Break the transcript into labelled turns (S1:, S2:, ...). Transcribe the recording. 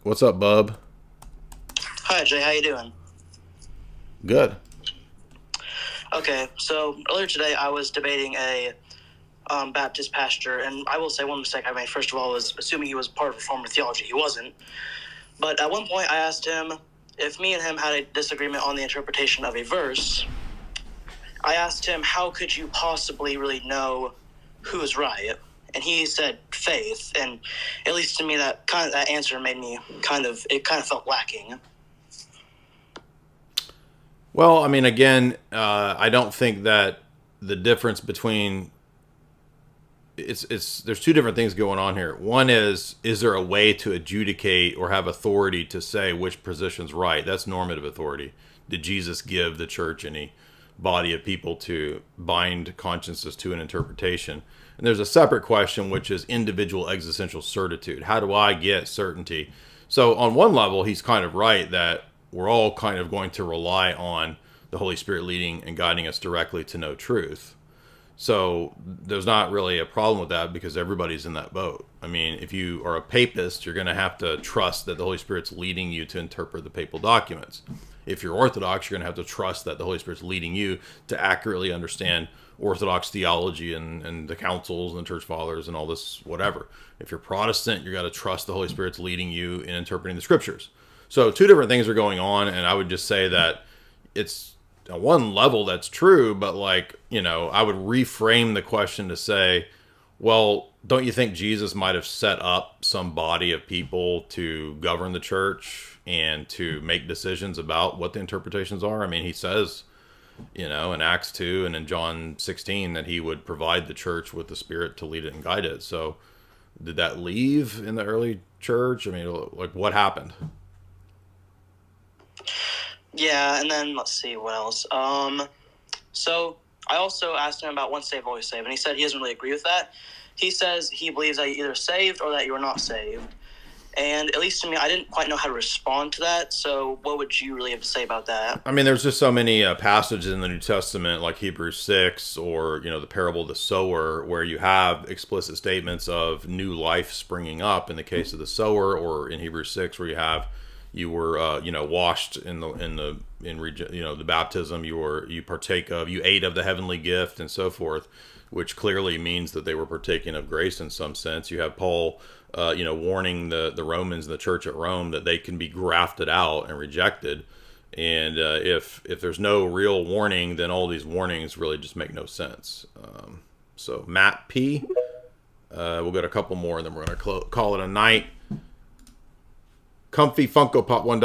S1: What's up, bub?
S2: Hi Jay, how you doing?
S1: Good.
S2: Okay, so earlier today I was debating a Baptist pastor, and I will say one mistake I made. First of all, was assuming he was part of Reformed theology. He wasn't. But at one point, I asked him if me and him had a disagreement on the interpretation of a verse. I asked him, how could you possibly really know who is right? And he said faith, and at least to me, that answer made me kind of felt lacking.
S1: Well, I mean, again, I don't think that the difference between it's there's two different things going on here. One is there a way to adjudicate or have authority to say which position's right? That's normative authority. Did Jesus give the church any body of people to bind consciences to an interpretation? And there's a separate question, which is individual existential certitude. How do I get certainty? So, on one level, he's kind of right that we're all kind of going to rely on the Holy Spirit leading and guiding us directly to know truth. So there's not really a problem with that because everybody's in that boat. I mean, if you are a papist, you're going to have to trust that the Holy Spirit's leading you to interpret the papal documents. If you're Orthodox, you're going to have to trust that the Holy Spirit's leading you to accurately understand Orthodox theology and the councils and the church fathers and all this whatever. If you're Protestant, you got to trust the Holy Spirit's leading you in interpreting the scriptures. So two different things are going on, and I would just say that it's at one level that's true, but like, I would reframe the question to say, well, don't you think Jesus might have set up some body of people to govern the church and to make decisions about what the interpretations are? I mean, he says, in Acts 2 and in John 16 that he would provide the church with the Spirit to lead it and guide it. So did that leave in the early church? I mean, like, what happened?
S2: Yeah, and then let's see what else. So I also asked him about once saved, always saved, and he said he doesn't really agree with that. He says he believes that you're either saved or that you are not saved. And at least to me, I didn't quite know how to respond to that. So what would you really have to say about that?
S1: I mean, there's just so many passages in the New Testament, like Hebrews 6 or, the parable of the sower, where you have explicit statements of new life springing up in the case of the sower, or in Hebrews 6, where you were, washed the baptism you partake of, you ate of the heavenly gift and so forth, which clearly means that they were partaking of grace in some sense. You have Paul, warning the Romans, the church at Rome, that they can be grafted out and rejected. And if there's no real warning, then all these warnings really just make no sense. So Matt P, we'll get a couple more, and then we're going to call it a night. Comfy Funko Pop $1.